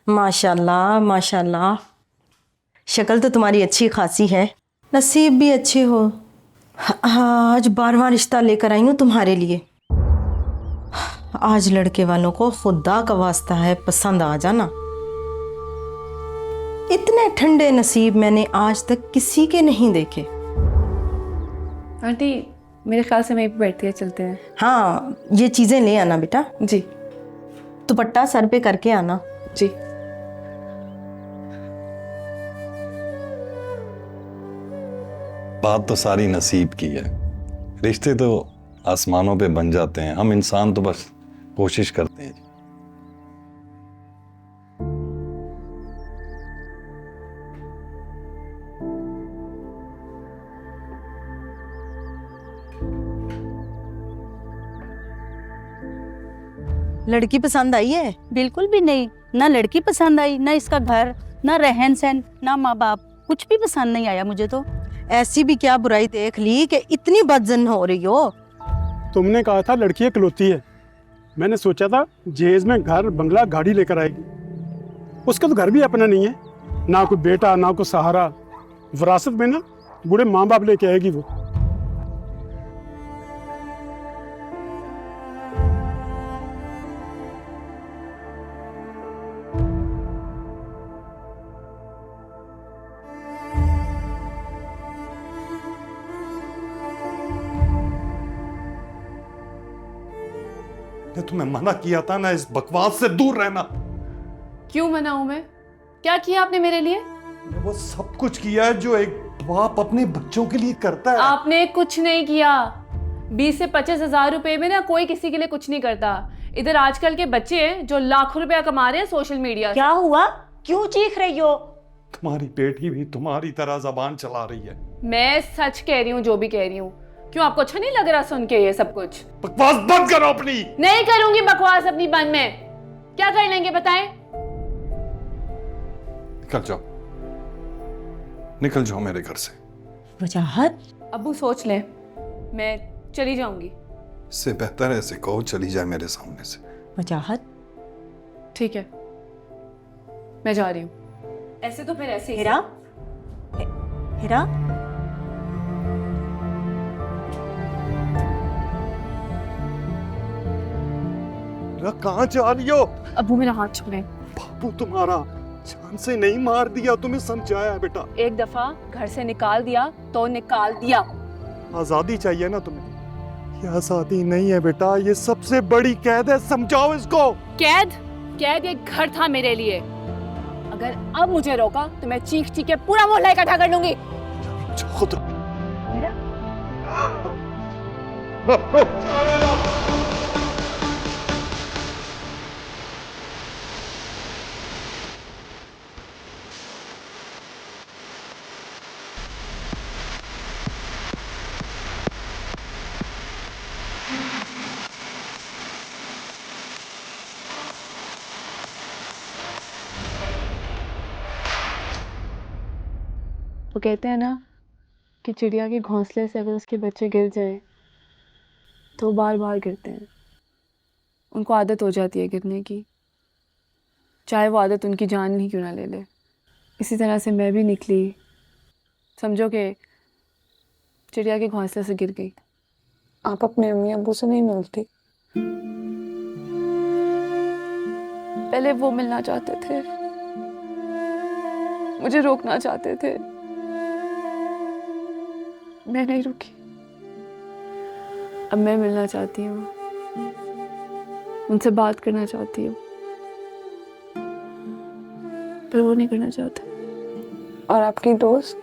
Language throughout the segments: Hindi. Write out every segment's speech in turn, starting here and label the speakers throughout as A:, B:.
A: माशाल्लाह माशाल्लाह, शक्ल तो तुम्हारी अच्छी खासी है, नसीब भी अच्छे हो। आज 12वां रिश्ता लेकर आई हूँ तुम्हारे लिए। आज लड़के वालों को खुदा का वास्ता है, पसंद आ जाना। इतने ठंडे नसीब मैंने आज तक किसी के नहीं देखे।
B: आंटी मेरे ख्याल से वहीं पे बैठती है, चलते हैं।
A: हाँ, ये चीज़ें ले आना बेटा।
B: जी
A: दुपट्टा सर पे करके आना।
B: जी।
C: बात तो सारी नसीब की है। रिश्ते तो आसमानों पे बन जाते हैं, हम इंसान तो बस कोशिश करते हैं।
A: लड़की पसंद आई है?
D: बिल्कुल भी नहीं, ना लड़की पसंद आई, ना इसका घर, ना रहन सहन, ना माँ बाप, कुछ भी पसंद नहीं आया मुझे तो।
A: ऐसी भी क्या बुराई देख ली कि इतनी बदजन हो रही हो?
E: तुमने कहा था लड़की इकलौती है, मैंने सोचा था जहेज में घर बंगला गाड़ी लेकर आएगी। उसका तो घर भी अपना नहीं है, ना कोई बेटा ना कोई सहारा। विरासत में ना बूढ़े माँ बाप लेके आएगी वो।
C: तुम्हें मना किया था ना इस बकवास से दूर रहना।
B: क्यों मना हूं मैं? क्या किया आपने मेरे लिए?
C: वो सब कुछ किया है जो एक बाप अपने बच्चों के लिए करता है।
B: आपने कुछ नहीं किया। 20 से 25 हजार रुपए में ना कोई किसी के लिए कुछ नहीं करता। इधर आजकल के बच्चे हैं जो लाखों रुपया कमा रहे हैं सोशल मीडिया से।
D: क्या हुआ, क्यों चीख रही हो?
C: तुम्हारी बेटी भी तुम्हारी तरह जबान चला रही है।
B: मैं सच कह रही हूँ, जो भी कह रही हूँ। क्यों आपको अच्छा नहीं लग रहा सुन के ये सब कुछ?
C: बकवास बंद करो अपनी।
B: नहीं करूंगी बकवास अपनी बंद में। क्या कर लेंगे बताएं?
C: निकल जाओ, निकल जाओ मेरे घर से।
D: वजाहत,
B: अब्बू सोच लें, मैं चली जाऊंगी।
C: इससे बेहतर है ऐसे कहो चली जाए मेरे सामने से।
D: वजाहत।
B: ठीक है, मैं जा रही हूँ। ऐसे तो फिर ऐसे ही।
D: हिरा, हिरा,
C: कहाँ जा रही हो?
B: अब्बू मेरा हाथ छोड़े।
C: बापू तुम्हारा जान से नहीं मार दिया, तुम्हें समझाया है बेटा।
B: एक दफा घर से निकाल दिया तो निकाल दिया।
C: आजादी चाहिए ना तुम्हें? ये आजादी नहीं है बेटा, ये सबसे बड़ी कैद है, समझाओ इसको।
B: कैद? कैद ये घर था मेरे लिए। अगर अब मुझे रोका तो मैं चीख चीख के पूरा मोहल्ला इकट्ठा कर लूंगी।
C: खुद
B: वो कहते हैं ना कि चिड़िया के घोंसले से अगर उसके बच्चे गिर जाएं तो बार बार गिरते हैं। उनको आदत हो जाती है गिरने की, चाहे वो आदत उनकी जान ही क्यों ना ले ले। इसी तरह से मैं भी निकली, समझो कि चिड़िया के घोंसले से गिर गई।
F: आप अपने अम्मी अब्बू से नहीं मिलती?
B: पहले वो मिलना चाहते थे, मुझे रोकना चाहते थे, मैं नहीं रुकी। अब मैं मिलना चाहती हूँ, उनसे बात करना चाहती हूँ, पर वो नहीं करना चाहते।
F: और आपकी दोस्त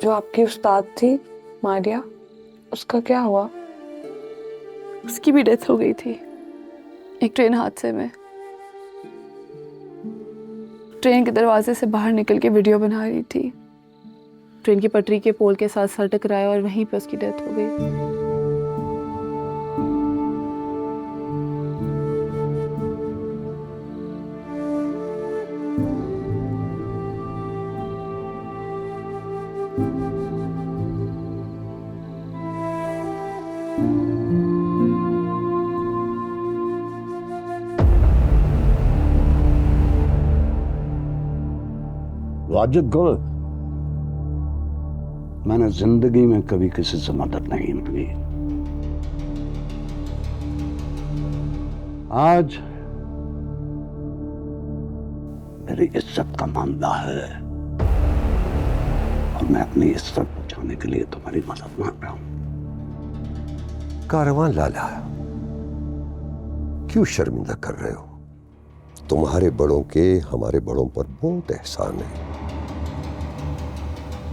F: जो आपकी उस्ताद थी मारिया, उसका क्या हुआ?
B: उसकी भी डेथ हो गई थी एक ट्रेन हादसे में। ट्रेन के दरवाजे से बाहर निकल के वीडियो बना रही थी। ट्रेन की पटरी के पोल के साथ सर टकराया और वहीं पे उसकी डेथ हो गई।
G: वाजिद गुल, मैंने जिंदगी में कभी किसी से मदद नहीं मांगी। आज मेरी इज्जत का मामला है और मैं अपनी इज्जत बचाने के लिए तुम्हारी मदद मांग रहा हूं।
H: कारवां लाला, क्यों शर्मिंदा कर रहे हो? तुम्हारे बड़ों के हमारे बड़ों पर बहुत एहसान है।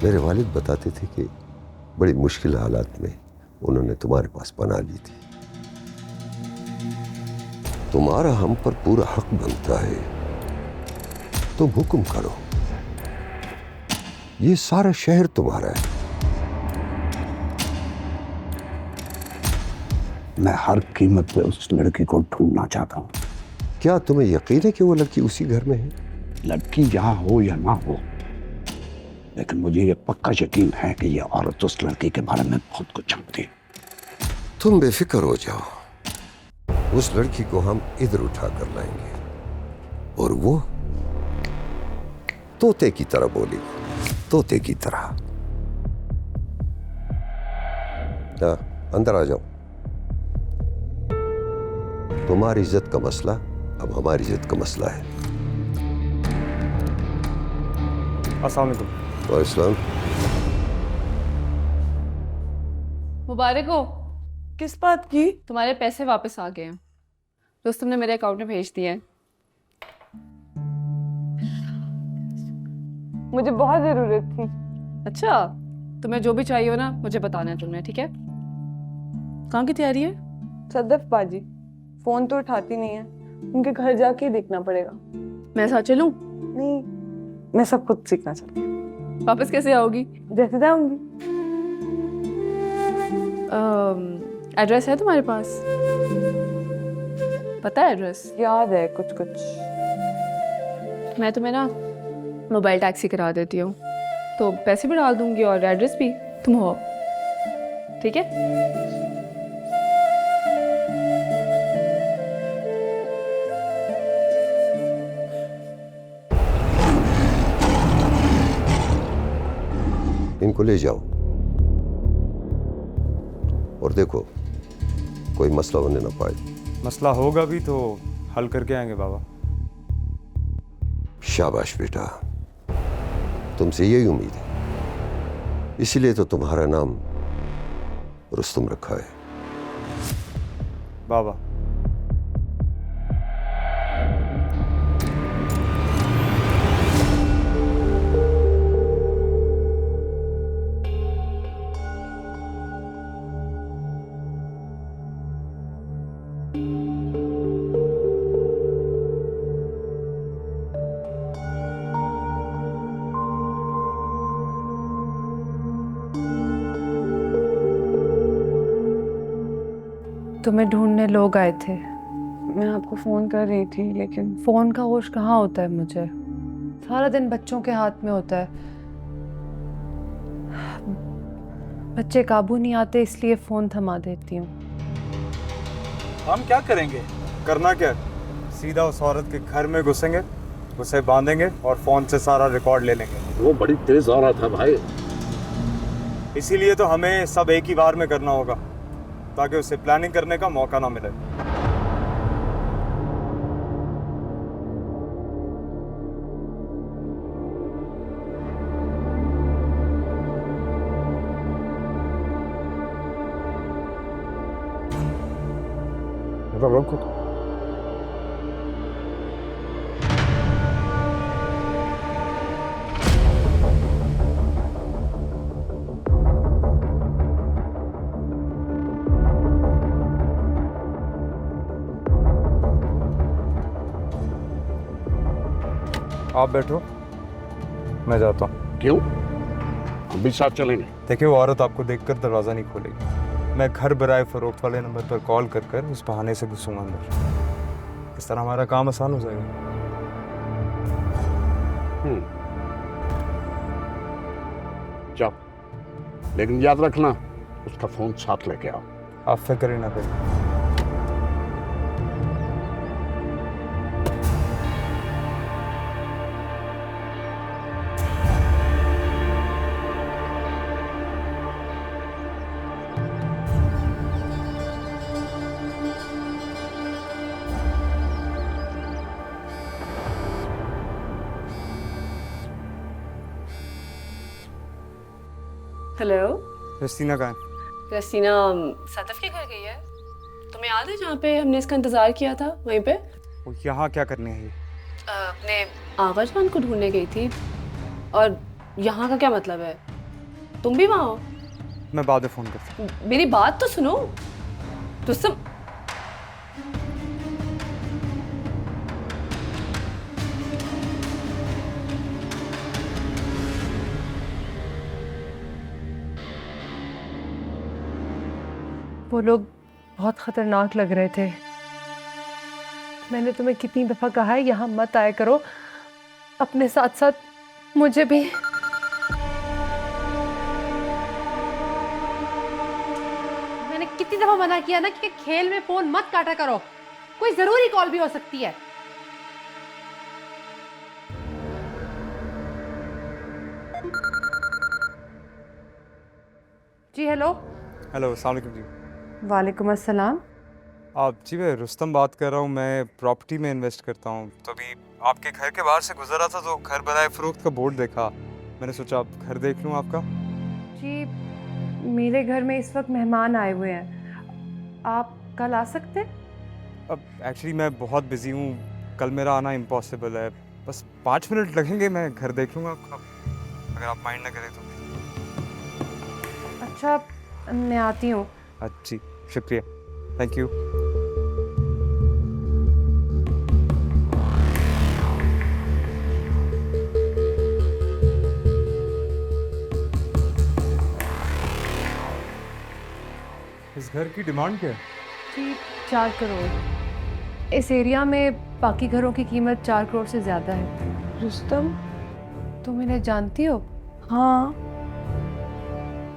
H: मेरे वालिद बताते थे कि बड़ी मुश्किल हालात में उन्होंने तुम्हारे पास पनाह ली थी। तुम्हारा हम पर पूरा हक बनता है, तुम हुक्म करो। ये सारा शहर तुम्हारा है।
G: मैं हर कीमत पे उस लड़की को ढूंढना चाहता हूं।
H: क्या तुम्हें यकीन है कि वो लड़की उसी घर में है?
G: लड़की यहां हो या ना हो, लेकिन मुझे ये पक्का यकीन है कि ये औरत उस लड़की के बारे में बहुत कुछ जानती है।
H: तुम बेफिक्र हो जाओ, उस लड़की को हम इधर उठा कर लाएंगे और वो तोते की तरह बोली, तोते की तरह। अंदर आ जाओ। तुम्हारी इज्जत का मसला अब हमारी इज्जत का मसला है।
I: अस्सलाम वालेकुम।
H: वालेकुम।
B: मुबारक हो।
F: किस बात की?
B: तुम्हारे पैसे वापस आ गए हैं, दोस्तों ने मेरे अकाउंट में भेज दिए हैं।
F: मुझे बहुत जरूरत थी।
B: अच्छा, तुम्हें जो भी चाहिए हो ना मुझे बताना है तुमने, ठीक है? कहाँ की तैयारी है?
F: सदफ बाजी फोन तो उठाती नहीं है, उनके घर जाके ही देखना पड़ेगा।
B: मैं साथ चलूं?
F: नहीं, मैं सब खुद सीखना चाहती हूँ।
B: वापस कैसे आओगी?
F: जैसे जाऊंगी।
B: एड्रेस है तुम्हारे पास? पता है एड्रेस?
F: याद है कुछ कुछ।
B: मैं तुम्हें ना मोबाइल टैक्सी करा देती हूँ, तो पैसे भी डाल दूंगी और एड्रेस भी, तुम हो, ठीक है?
H: इनको ले जाओ और देखो कोई मसला होने ना पाए।
I: मसला होगा भी तो हल करके आएंगे बाबा।
H: शाबाश बेटा, तुमसे यही उम्मीद है, इसीलिए तो तुम्हारा नाम रुस्तुम रखा है।
I: बाबा
F: तुम्हें ढूंढने लोग आए थे। मैं आपको फोन कर रही थी, लेकिन फोन का होश कहाँ होता है मुझे। सारा दिन बच्चों के हाथ में होता है, बच्चे काबू नहीं आते, इसलिए फोन थमा देती हूँ।
I: हम क्या करेंगे? करना क्या? सीधा उस औरत के घर में घुसेंगे, उसे बांधेंगे और फोन से सारा रिकॉर्ड ले लेंगे।
G: वो बड़ी तेज औरत है भाई।
I: इसीलिए तो हमें सब एक ही बार में करना होगा, ताकि उसे प्लानिंग करने का मौका ना मिले।
G: रोको।
I: आप बैठो, मैं जाता हूँ।
G: क्यों? हम भी साथ चलेंगे।
I: देखिए, वो औरत आपको देखकर दरवाज़ा नहीं खोलेगी। मैं घर बराए फरोख्त वाले नंबर पर कॉल कर कर उस बहाने से घुसूंगा अंदर। इस तरह हमारा काम आसान हो जाएगा।
G: जाओ, लेकिन याद रखना उसका फोन साथ लेके आओ।
I: आप फिक्र ही ना करें।
B: हेलो
I: रस्तीना कहाँ है?
B: रसीना सदफ के घर गई है। तुम्हें याद है जहाँ पे हमने इसका इंतज़ार किया था, वहीं पे?
I: वो यहाँ क्या करने है ये?
B: अपने आगा जान को ढूंढने गई थी। और यहाँ का क्या मतलब है? तुम भी वहाँ हो?
I: मैं बाद में फ़ोन करता हूँ।
B: मेरी बात तो सुनो। तो सब
F: वो लोग बहुत खतरनाक लग रहे थे। मैंने तुम्हें कितनी दफा कहा है यहाँ मत आया करो, अपने साथ साथ मुझे भी।
J: मैंने कितनी दफा मना किया ना कि खेल में फोन मत काटा करो, कोई जरूरी कॉल भी हो सकती है। जी हेलो।
I: हेलो, अस्सलाम वालेकुम जी।
F: वालेकुम अस्सलाम।
I: आप जी, मैं रुस्तम बात कर रहा हूँ। मैं प्रॉपर्टी में इन्वेस्ट करता हूँ। तो अभी आपके घर के बाहर से गुजर रहा था तो घर बनाए फरोख्त का बोर्ड देखा। मैंने सोचा आप घर देख लूँ आपका।
F: जी मेरे घर में इस वक्त मेहमान आए हुए हैं, आप कल आ सकते हैं?
I: अब एक्चुअली मैं बहुत बिजी हूँ, कल मेरा आना इम्पॉसिबल है। बस 5 मिनट लगेंगे, मैं घर देख लूँगा आपका, अगर आप माइंड ना करें तो।
F: अच्छा मैं आती हूँ।
I: जी शुक्रिया, थैंक यू। इस घर की डिमांड क्या है?
F: जी 4 करोड़। इस एरिया में बाकी घरों की कीमत 4 करोड़ से ज़्यादा है। रुस्तम, तुम इन्हें जानती हो?
B: हाँ।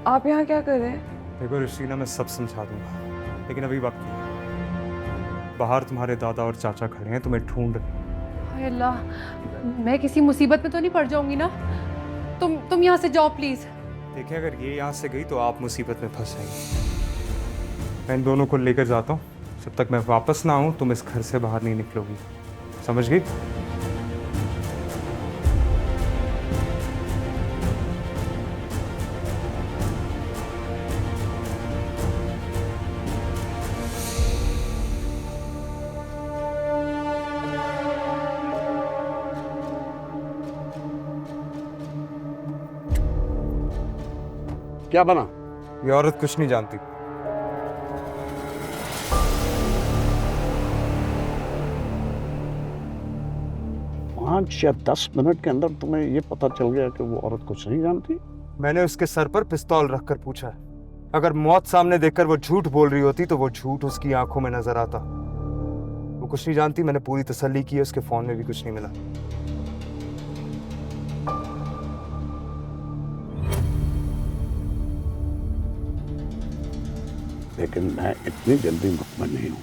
B: आप यहाँ क्या कर रहे हैं?
I: देखो रशीना, मैं सब समझा दूंगा, लेकिन अभी वक्त नहीं है। बाहर तुम्हारे दादा और चाचा खड़े हैं, तुम्हें ढूंढ रहे हैं।
F: हाय अल्लाह, मैं किसी मुसीबत में तो नहीं पड़ जाऊंगी ना? तुम यहाँ से जाओ प्लीज।
I: देखिए, अगर ये यहाँ से गई तो आप मुसीबत में फंस जाएंगे। मैं इन दोनों को लेकर जाता हूँ, जब तक मैं वापस ना आऊँ तुम इस घर से बाहर नहीं निकलोगी, समझ गई?
G: क्या बना?
I: ये औरत कुछ नहीं जानती।
G: 5 या 10 मिनट के अंदर तुम्हें ये पता चल गया कि वो औरत कुछ नहीं जानती?
I: मैंने उसके सर पर पिस्तौल रखकर पूछा, अगर मौत सामने देखकर वो झूठ बोल रही होती तो वो झूठ उसकी आंखों में नजर आता। वो कुछ नहीं जानती, मैंने पूरी तसल्ली की है, उसके फोन में भी कुछ नहीं मिला।
G: लेकिन मैं इतनी जल्दी मुतमईन नहीं हूँ।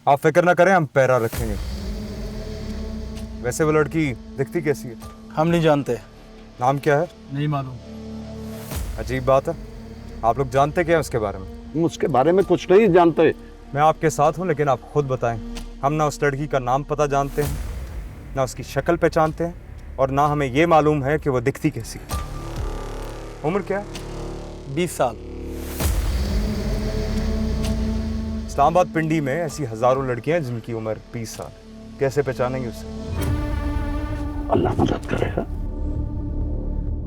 I: आप फिक्र ना करें, हम पैरा रखेंगे। वैसे वो लड़की दिखती कैसी है?
K: हम नहीं जानते।
I: नाम क्या है?
K: नहीं मालूम।
I: अजीब बात है, आप लोग जानते क्या है उसके बारे में?
G: हम उसके बारे में कुछ नहीं जानते।
I: मैं आपके साथ हूँ, लेकिन आप खुद बताएं। हम ना उस लड़की का नाम पता जानते हैं, ना उसकी शक्ल पहचानते हैं, और ना हमें ये मालूम है कि वो दिखती कैसी है। उम्र क्या है?
K: 20 साल।
I: इस्लामाबाद पिंडी में ऐसी हजारों लड़कियां हैं जिनकी उम्र 20 साल। कैसे पहचानेंगे उसे?
G: अल्लाह मदद करेगा।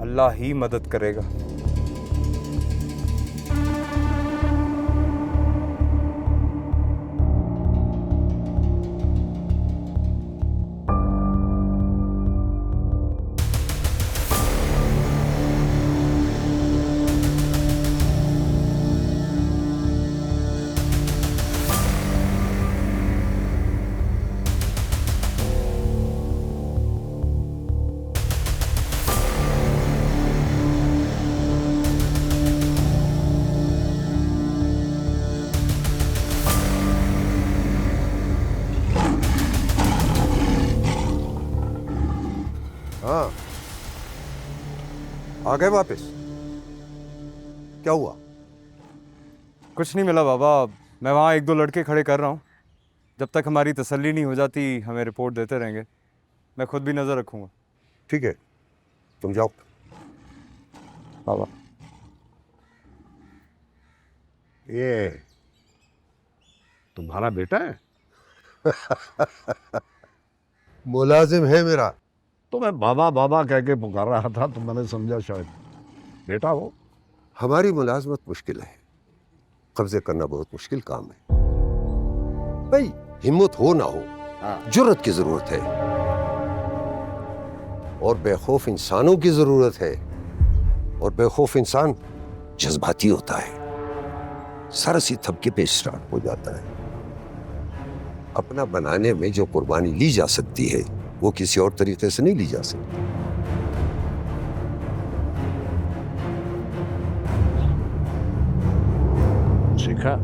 I: अल्लाह ही मदद करेगा।
H: हाँ, आ गए वापस? क्या हुआ?
I: कुछ नहीं मिला बाबा, मैं वहाँ 1-2 लड़के खड़े कर रहा हूँ। जब तक हमारी तसल्ली नहीं हो जाती हमें रिपोर्ट देते रहेंगे। मैं खुद भी नज़र रखूँगा।
H: ठीक है, तुम जाओ।
G: बाबा ये तुम्हारा बेटा है?
H: मुलाजिम है मेरा।
G: तो मैं बाबा बाबा कह के पुकार रहा था तो मैंने समझा शायद बेटा हो।
H: हमारी मुलाजमत मुश्किल है, कब्जे करना बहुत मुश्किल काम है भाई। हिम्मत हो ना हो, जुर्रत की जरूरत है, और बेखौफ इंसानों की जरूरत है। और बेखौफ इंसान जज्बाती होता है, सरसी थपके पे स्टार्ट हो जाता है। अपना बनाने में जो कुर्बानी ली जा सकती है वो किसी और तरीके से नहीं ली जा सकती।
G: सीखा?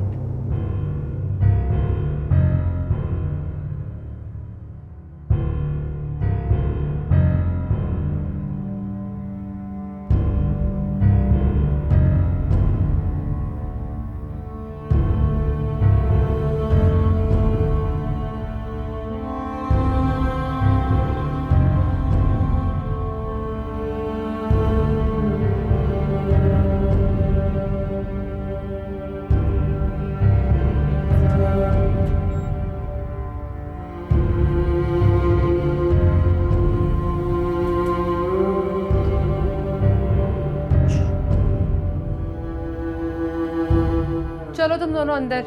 F: चलो तुम दोनों अंदर।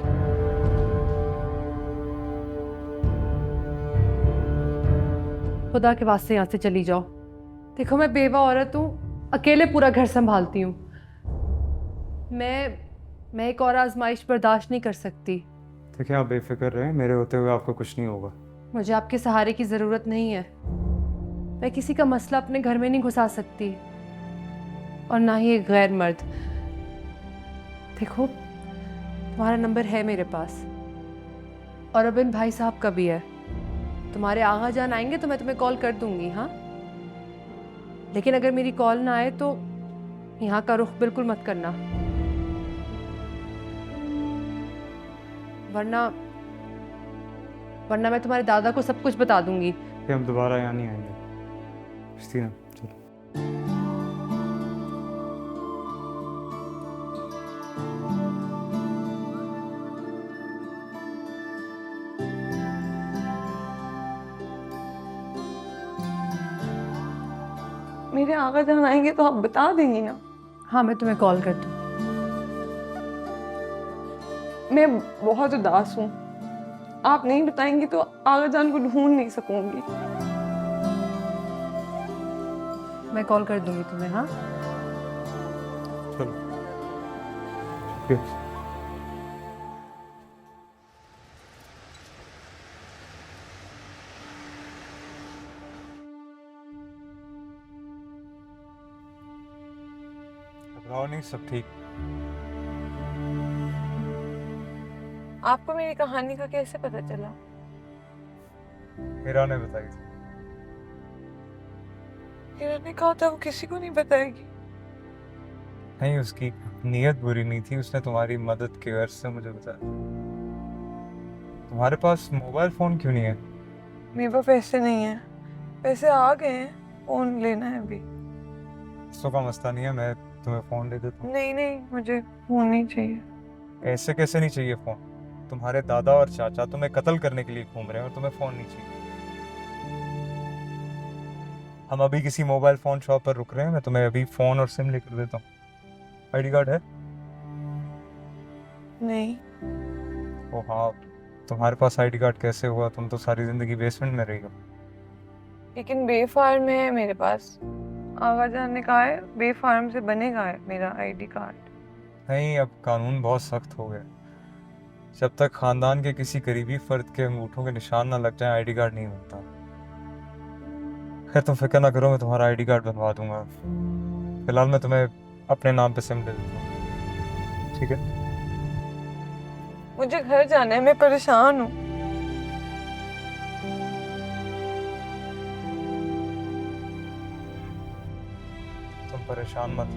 F: खुदा के वास्ते यहाँ से चली जाओ। देखो मैं बेवा औरत हूँ, अकेले पूरा घर संभालती हूँ। मैं एक और आजमाइश बर्दाश्त नहीं कर सकती।
I: देखिए आप बेफिक्र रहें, मेरे होते हुए आपको कुछ नहीं होगा।
F: मुझे आपके सहारे की ज़रूरत नहीं है। मैं किसी का मसला अपने घर में नहीं घुसा सकती, और ना ही एक गैर मर्द। देखो तुम्हारा नंबर है मेरे पास, और अब इन भाई साहब का भी है। तुम्हारे आगा जान आएंगे तो मैं तुम्हें कॉल कर दूंगी, हाँ। लेकिन अगर मेरी कॉल ना आए तो यहाँ का रुख बिल्कुल मत करना, वरना मैं तुम्हारे दादा को सब कुछ बता दूंगी।
I: कि हम दोबारा यहाँ नहीं आएंगे। क्रिस्टीना चलो।
B: मेरे आगा जान आएंगे तो आप बता देंगी ना?
F: हाँ मैं तुम्हें कॉल कर दूँ।
B: मैं बहुत उदास हूँ, आप नहीं बताएंगी तो आगा जान को ढूंढ नहीं सकूंगी।
F: मैं कॉल कर दूंगी तुम्हें, हाँ।
I: चलो शुक्रिया। घबराओ नहीं, सब ठीक।
B: आपको मेरी कहानी का कैसे पता चला?
I: हीरा ने बताई थी।
B: हीरा ने कहा था वो किसी को नहीं बताएगी।
I: नहीं, उसकी नीयत बुरी नहीं थी, उसने तुम्हारी मदद की गर्ज से मुझे बताया। तुम्हारे पास मोबाइल फोन क्यों नहीं है?
B: मेरे पास पैसे नहीं है, पैसे आ गए हैं, फोन लेना है अभी।
I: पैसों का मसला नहीं है, मैं तुम्हें फोन दे देता हूँ।
B: नहीं नहीं, मुझे फोन नहीं चाहिए।
I: ऐसे कैसे नहीं चाहिए फोन? तुम्हारे दादा और चाचा तुम्हें कत्ल करने के लिए घूम रहे हैं और तुम्हें फोन नहीं चाहिए। हम अभी किसी मोबाइल फोन शॉप पर रुक रहे हैं, मैं तुम्हें अभी फोन और सिम लेकर देता हूँ। आईडी कार्ड है?
B: नहीं।
I: ओ हाँ, तुम्हारे पास आईडी कार्ड कैसे हुआ? तुम तो सारी जिंदगी बेसमेंट में रही हो।
B: लेकिन बे फार्म है मेरे पास। आगा जान ने कहा है बे फार्म से बनेगा है मेरा आईडी कार्ड।
I: नहीं, अब कानून बहुत सख्त हो गया। जब तक खानदान के किसी करीबी फर्द के अंगूठों के निशान ना लग जाए, आईडी कार्ड नहीं बनता। खैर तुम फिक्र ना करो, मैं तुम्हारा आईडी कार्ड बनवा दूंगा। फिलहाल मैं तुम्हें अपने नाम पे सिम दे देता हूँ, ठीक है?
B: मुझे घर जाना है, मैं परेशान हूँ।
I: तुम परेशान मत हो।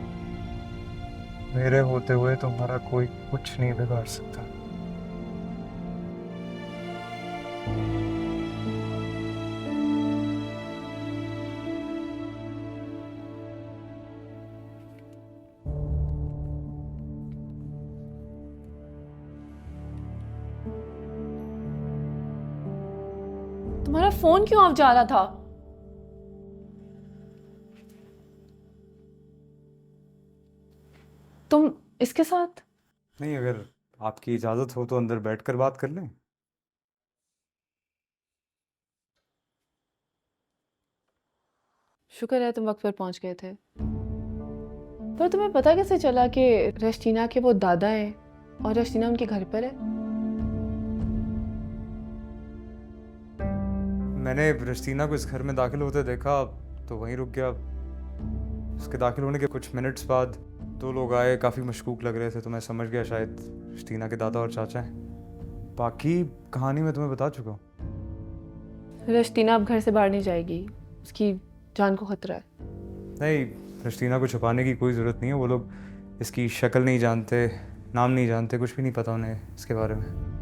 I: मेरे होते हुए तुम्हारा कोई कुछ नहीं बिगाड़ सकता।
B: तुम्हारा फोन क्यों ऑफ जा रहा था? तुम इसके साथ?
I: नहीं, अगर आपकी इजाज़त हो तो अंदर बैठकर बात कर लें।
B: शुक्र है तुम वक्त पर पहुंच गए थे। पर तुम्हें पता कैसे चला कि रश्तीना के वो दादा हैं और रश्तीना उनके घर पर है?
I: मैंने रश्तीना को इस घर में दाखिल होते देखा तो वहीं रुक गया। उसके दाखिल होने के कुछ मिनट्स बाद दो लोग आए, काफ़ी मशकूक लग रहे थे, तो मैं समझ गया शायद रश्तीना के दादा और चाचा हैं। बाकी कहानी मैं तुम्हें बता चुका हूँ।
B: रश्तीना अब घर से बाहर नहीं जाएगी, उसकी जान को खतरा है।
I: नहीं, रश्तीना को छुपाने की कोई ज़रूरत नहीं है। वो लोग इसकी शक्ल नहीं जानते, नाम नहीं जानते, कुछ भी नहीं पता उन्हें इसके बारे में।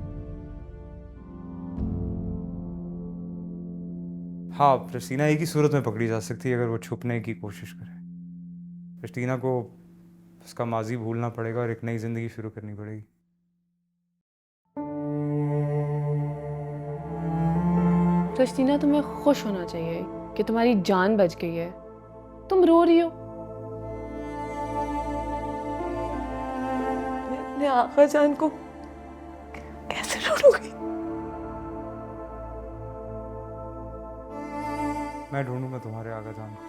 I: हाँ, रश्तीना एक ही सूरत में पकड़ी जा सकती है अगर वो छुपने की कोशिश करे। रश्तीना को उसका माजी भूलना पड़ेगा और एक नई ज़िंदगी शुरू करनी पड़ेगी।
B: रश्तीना, तुम्हें खुश होना चाहिए कि तुम्हारी जान बच गई है। तुम रो रही हो। मैं अपने आका जान को कैसे ढूंढूंगी?
I: मैं ढूंढूंगा तुम्हारे आगा जान को।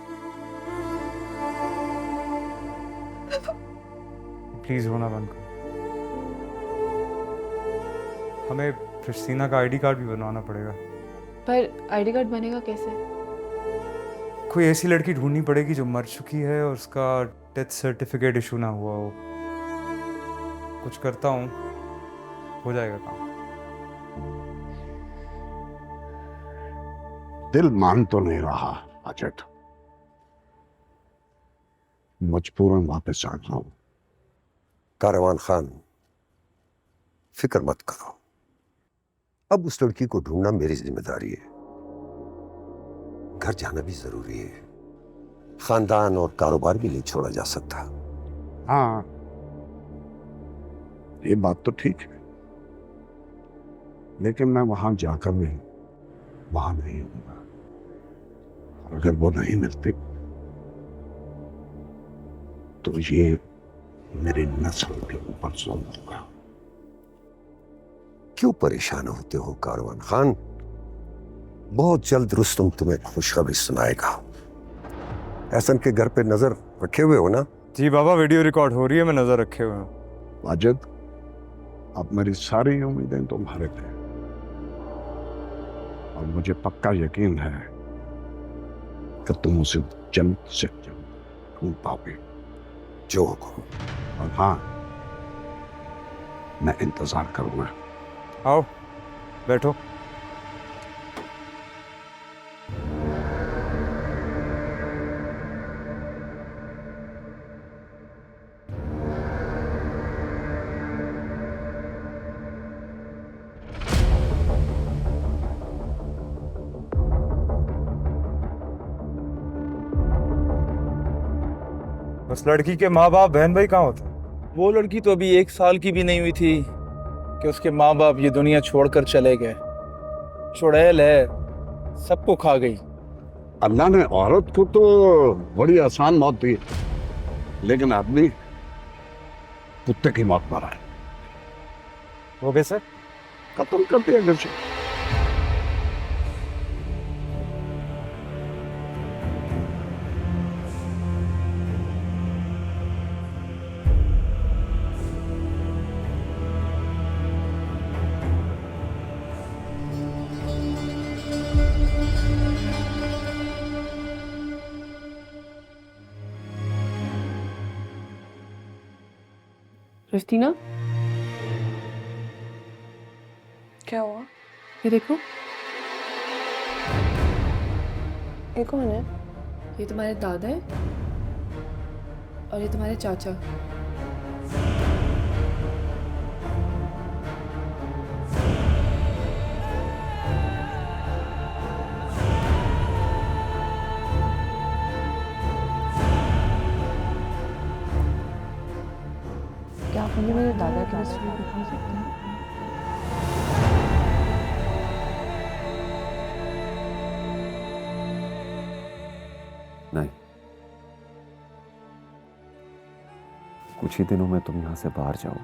I: प्लीज रोना बंद करो। हमें रश्तीना का आईडी कार्ड भी बनवाना पड़ेगा।
B: पर आईडी कार्ड बनेगा कैसे?
I: कोई ऐसी लड़की ढूंढनी पड़ेगी जो मर चुकी है और उसका डेथ सर्टिफिकेट इशू ना हुआ हो। कुछ करता हूँ, हो जाएगा काम।
G: दिल मान तो नहीं रहा अजट, मजबूरन वापस आ रहा हूं।
H: कारवान खान, फिक्र मत करो, अब उस लड़की को ढूंढना मेरी जिम्मेदारी है। घर जाना भी जरूरी है, खानदान और कारोबार भी नहीं छोड़ा जा सकता।
G: हाँ, ये बात तो ठीक है, लेकिन मैं वहां जाकर भी वहां नहीं हूंगा। अगर वो नहीं मिलती तो ये मेरी नस्ल के ऊपर जुल्म होगा।
H: क्यों परेशान होते हो कारवान खान? बहुत जल्द रुस्तुम तुम्हें खुशखबरी सुनाएगा। एहसन के घर पे नजर रखे हुए हो ना?
I: जी बाबा, वीडियो रिकॉर्ड हो रही है, मैं नजर रखे हुए हूँ।
G: वाजिद, अब मेरी सारी उम्मीदें तुम्हारे पे और मुझे पक्का यकीन है कि तुम उसे जल्द से जल्द ढूंढ पाओगे।
H: जो हुक्म।
G: और हाँ, मैं इंतजार करूंगा।
I: आओ बैठो। उस लड़की के माँ बाप बहन भाई कहाँ होते हैं?
K: वो लड़की तो अभी 1 साल की भी नहीं हुई थी कि उसके माँ बाप ये दुनिया छोड़कर चले गए। चुड़ैल है, सबको खा गई।
G: अल्लाह ने औरत को तो बड़ी आसान मौत दी, लेकिन आदमी कुत्ते की मौत मरा है।
I: वो कैसे?
G: कत्ल कर दिया घर से।
B: रश्तीना, क्या हुआ? ये देखो, ये कौन है? ये तुम्हारे दादा है और ये तुम्हारे चाचा। क्या आप मुझे मेरे दादा की तस्वीर दिखा सकते हैं?
L: नहीं, कुछ ही दिनों में तुम यहाँ से बाहर जाओ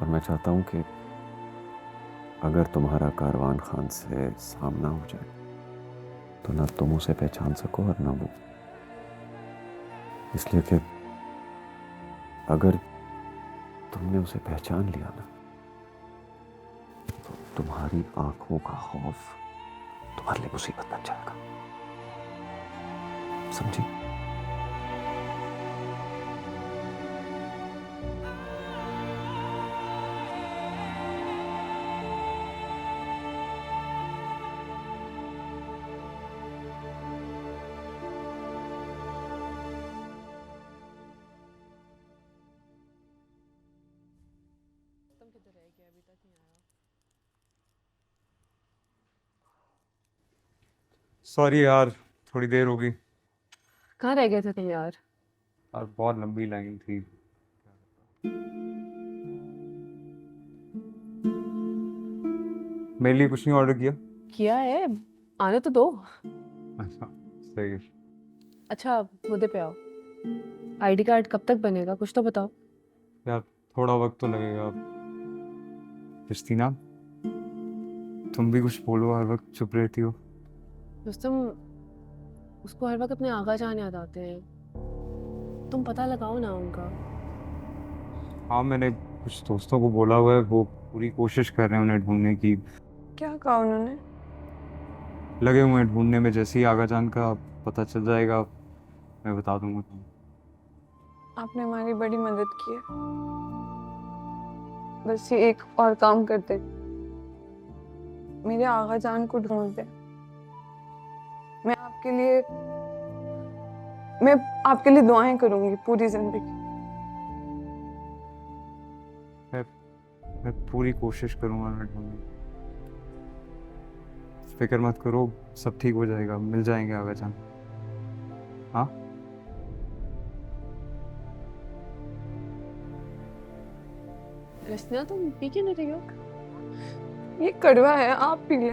L: और मैं चाहता हूँ कि अगर तुम्हारा कारवान खान से सामना हो जाए तो ना तुम उसे पहचान सको और ना वो। इसलिए कि अगर तुमने उसे पहचान लिया ना तो तुम्हारी आंखों का खौफ तुम्हारे लिए मुसीबत बन जाएगा, समझी?
I: सॉरी यार, थोड़ी देर हो गई।
F: कहाँ रह गए थे तुम यार?
I: और बहुत लंबी लाइन थी। मेरे लिए कुछ नहीं ऑर्डर किया?
F: किया है, आने तो दो।
I: अच्छा, सही है।
F: अच्छा मुद्दे पे आओ, आईडी कार्ड कब तक बनेगा, कुछ तो बताओ।
I: यार थोड़ा वक्त तो लगेगा। क्रिस्टीना, तुम भी कुछ बोलो, हर वक्त चुप रहती हो।
F: रुस्तम, उसको हर वक्त अपने आगा जान याद आते हैं, तुम पता लगाओ ना उनका।
I: हाँ, मैंने कुछ दोस्तों को बोला हुआ है, वो पूरी कोशिश कर रहे हैं उन्हें ढूंढने की।
B: क्या कहा उन्होंने?
I: लगे हुए हैं ढूंढने में, जैसे ही आगा जान का पता चल जाएगा मैं बता दूंगा तुम्हें।
B: आपने हमारी बड़ी मदद की है, बस ये एक और काम करते, मेरे आगा जान को ढूंढ दे। मैं आपके लिए दुआएं करूंगी पूरी जिंदगी।
I: मैं पूरी कोशिश करूंगा उन्हें ढूंढने की। फिक्र मत करो, सब ठीक हो जाएगा, मिल जाएंगे आगा जान। हाँ,
F: रचना तुम पी क्यों नहीं रही हो?
B: ये कड़वा है, आप पी ले।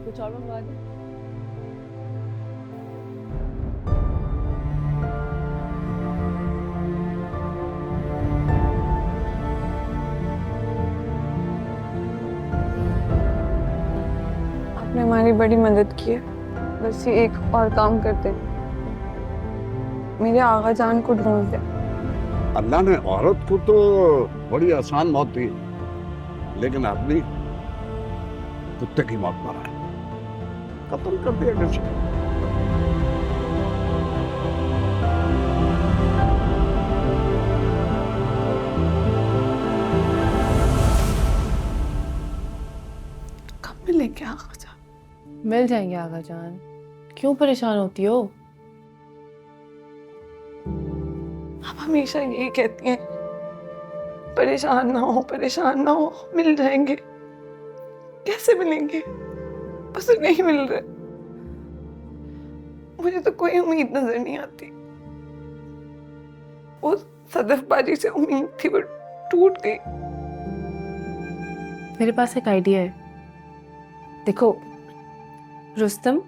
F: कुछ और मंगवा दे।
B: आपने हमारी बड़ी मदद की है, बस ये एक और काम करते, मेरे आगा जान को ढूंढ दे।
G: अल्लाह ने औरत को तो बड़ी आसान मौत दी, लेकिन आदमी कुत्ते की मौत मारा है, खत्म कर दिया किसी।
B: कब मिलेंगे आगा जान?
F: मिल जाएंगे आगा जान, क्यों परेशान होती हो?
B: आप हमेशा यही कहती हैं, परेशान ना हो, परेशान ना हो, मिल जाएंगे। कैसे मिलेंगे? बस नहीं मिल रहे। मुझे तो कोई उम्मीद नजर नहीं आती। वो सदफबाजी से उम्मीद थी, वो टूट गई।
F: मेरे पास एक आइडिया है। देखो रुस्तम,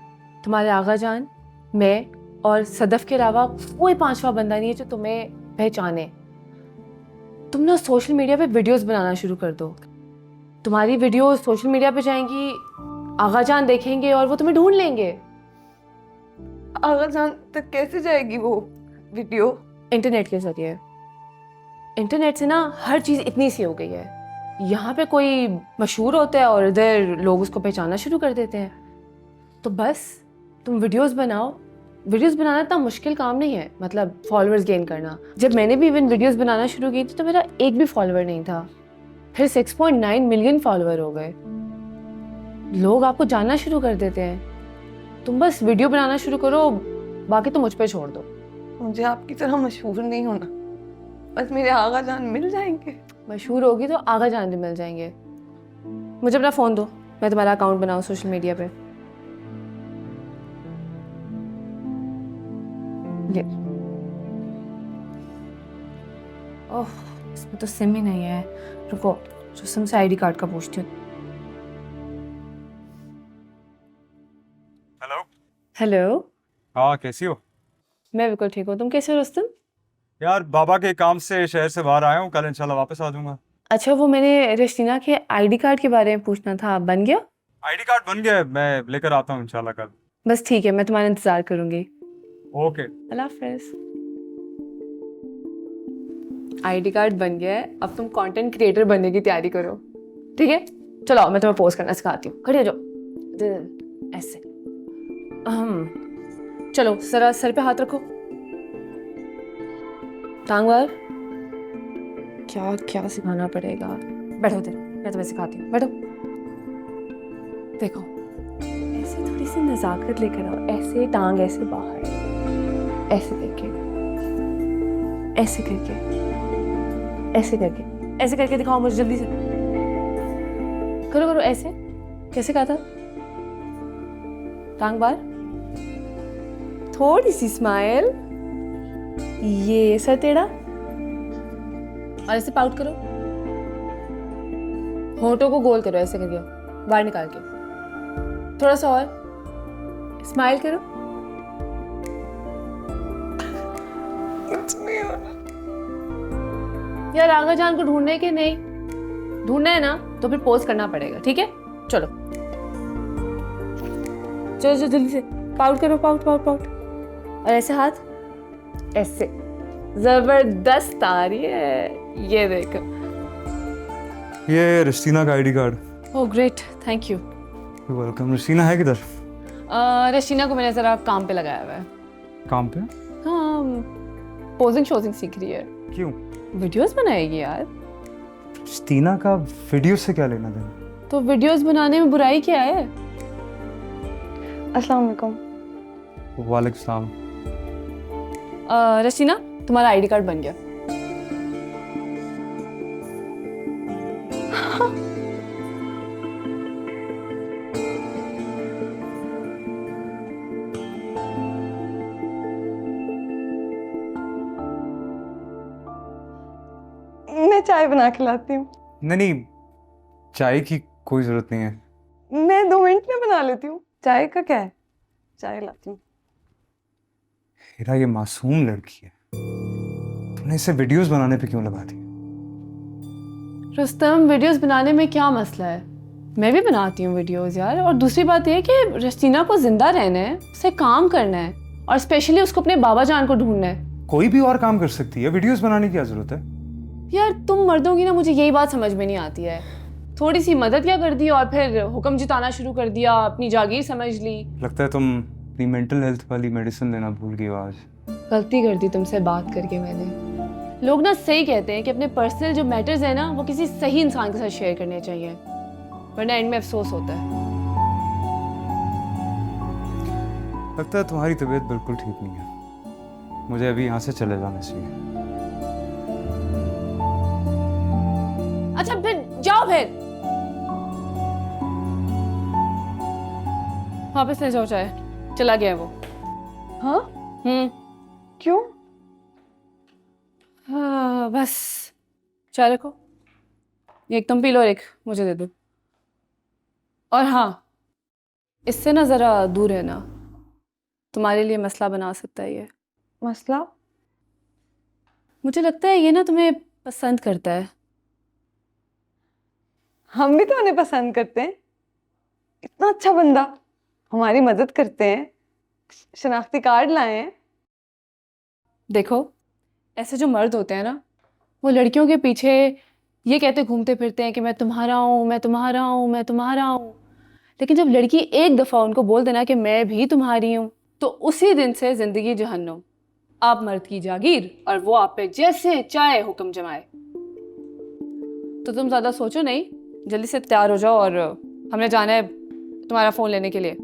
F: तुम्हारे आगा जान, मैं और सदफ के अलावा कोई पांचवा बंदा नहीं है जो तुम्हें पहचाने। तुम ना सोशल मीडिया पे वीडियोस बनाना शुरू कर दो। तुम्हारी वीडियोस सोशल मीडिया पे जाएंगी, आगा जान देखेंगे और वो तुम्हें ढूंढ लेंगे।
B: आगा जान तक कैसे जाएगी वो वीडियो?
F: इंटरनेट के जरिए। इंटरनेट से ना हर चीज़ इतनी सी हो गई है, यहाँ पे कोई मशहूर होता है और इधर लोग उसको पहचानना शुरू कर देते हैं। तो बस तुम वीडियोस बनाओ। वीडियोस बनाना इतना मुश्किल काम नहीं है, मतलब फॉलोअर्स गेन करना। जब मैंने भी इवन वीडियोस बनाना शुरू की थी तो मेरा एक भी फॉलोअर नहीं था, फिर 6.9 मिलियन फॉलोअर हो गए। लोग आपको जानना शुरू कर देते हैं। तुम बस वीडियो बनाना शुरू करो, बाकी तो मुझ पे छोड़ दो।
B: मुझे आपकी तरह मशहूर नहीं होना, बस मेरे आगा जान मिल जाएंगे।
F: मशहूर होगी तो आगा जान भी मिल जाएंगे। मुझे अपना फ़ोन दो, मैं तुम्हारा अकाउंट बनाऊँ सोशल मीडिया पे। ये ओह, इसमें तो सिम ही नहीं है। रुको, रुस्तम से आईडी कार्ड का पूछती हूँ।
B: हेलो।
I: हाँ, कैसी हो?
B: मैं बिल्कुल ठीक हूँ, तुम कैसे हो रुस्तम?
I: यार बाबा के काम से शहर से बाहर आया हूँ, कल इंशाल्लाह वापस आ जाऊंगा।
B: अच्छा, वो मैंने रशीना के आईडी कार्ड के बारे में पूछना था, बन गया?
I: आईडी कार्ड बन गया है, मैं लेकर आता हूँ इंशाल्लाह कल।
B: बस ठीक है, मैं तुम्हारा इंतजार करूंगी।
I: ओके।
B: अल्लाह हाफिज। आईडी कार्ड बन गया है, अब तुम कंटेंट क्रिएटर बनने की तैयारी करो, ठीक है? चलो आओ, मैं तुम्हें पोस्ट करना सिखाती हूँ। खड़े हो जाओ ऐसे। चलो जरा सर पे हाथ रखो, टांग बार। क्या क्या सिखाना पड़ेगा? बैठो इधर, मैं तुम्हें सिखाती हूँ, बैठो। देखो ऐसे थोड़ी सी नजाकत लेकर आओ, ऐसे टांग ऐसे बाहर, ऐसे करके, ऐसे करके, ऐसे करके, ऐसे करके दिखाओ मुझे, जल्दी से करो करो। ऐसे कैसे कहा था? टांग बाहर, थोड़ी सी स्माइल, ये सर टेढ़ा, और ऐसे पाउट करो। होठों को गोल करो ऐसे करके, बाहर निकाल के। थोड़ा सा और स्माइल करो। यार आगा जान को ढूंढने के नहीं ढूंढना है ना, तो फिर पोस्ट करना पड़ेगा, ठीक है? चलो चलो चलो जल्दी से पाउट करो, पाउट पाउट पाउट। और ऐसे हाथ, ऐसे जबरदस्त आ रही है, ये देखो।
I: ये रशीना का ID card.
B: Oh great, thank you.
I: Welcome. Rashina है किधर?
B: रशीना को मैंने जरा काम पे लगाया हुआ है।
I: काम पे?
B: हाँ, पोजिंग शोजिंग सीख रही है।
I: क्यों?
B: वीडियोस बनाएगी यार।
I: रशीना का वीडियो से क्या लेना देना?
B: तो वीडियोस बनाने में बुराई क्या है? अस्सलाम वालेकुम।
I: वालेकुम सलाम।
B: रशीना, तुम्हारा आईडी कार्ड बन गया।
M: मैं चाय बना के लाती हूँ।
I: नहीं, चाय की कोई जरूरत नहीं है।
M: मैं 2 मिनट में बना लेती हूँ, चाय का क्या है, चाय लाती हूँ।
I: हीरा, ये मासूम लड़की है, तुमने इसे वीडियोस बनाने पे क्यों लगा दी?
B: रुस्तम, वीडियोस बनाने में क्या मसला है? मैं भी बनाती हूँ वीडियोस यार। और दूसरी बात यह कि रशीना को जिंदा रहना है, उसे काम करना है, और स्पेशली उसको अपने बाबा जान को ढूंढना है।
I: कोई भी और काम कर सकती है, वीडियोस बनाने की क्या जरूरत है?
B: यार तुम मर्दों की ना, मुझे यही बात समझ में नहीं आती है। थोड़ी सी मदद क्या कर दी और फिर हुक्म जिताना शुरू कर दिया, अपनी जागीर समझ ली।
I: लगता है तुम अपनी मेंटल हेल्थ वाली मेडिसिन लेना भूल गई हो आज।
B: गलती कर दी तुमसे बात करके मैंने। लोग ना सही कहते हैं कि अपने पर्सनल जो मैटर्स है ना, वो किसी सही इंसान के साथ शेयर करने चाहिए, वरना एंड में अफसोस होता है।
I: लगता है तुम्हारी तबीयत बिल्कुल ठीक नहीं है, मुझे अभी यहाँ से चले जाना चाहिए।
B: अच्छा फिर जाओ, फिर वापस ले जाओ चाय, चला गया है वो।
M: हाँ? क्यों?
B: हाँ बस, चाय रखो, एक तुम पी लो और एक मुझे दे दो। और हाँ, इससे ना ज़रा दूर है ना, तुम्हारे लिए मसला बना सकता है ये।
M: मसला?
B: मुझे लगता है ये ना तुम्हें पसंद करता है।
M: हम भी तो उन्हें पसंद करते हैं, इतना अच्छा बंदा, हमारी मदद करते हैं, शनाख्ती कार्ड लाए हैं।
B: देखो, ऐसे जो मर्द होते हैं ना, वो लड़कियों के पीछे ये कहते घूमते फिरते हैं कि मैं तुम्हारा हूँ, मैं तुम्हारा हूँ, मैं तुम्हारा हूँ। लेकिन जब लड़की एक दफ़ा उनको बोल देना कि मैं भी तुम्हारी हूँ, तो उसी दिन से ज़िंदगी जहन्नुम। आप मर्द की जागीर और वो आप पे जैसे चाहे हुक्म जमाए। तो तुम ज़्यादा सोचो नहीं, जल्दी से तैयार हो जाओ और हमने जाना है तुम्हारा फ़ोन लेने के लिए।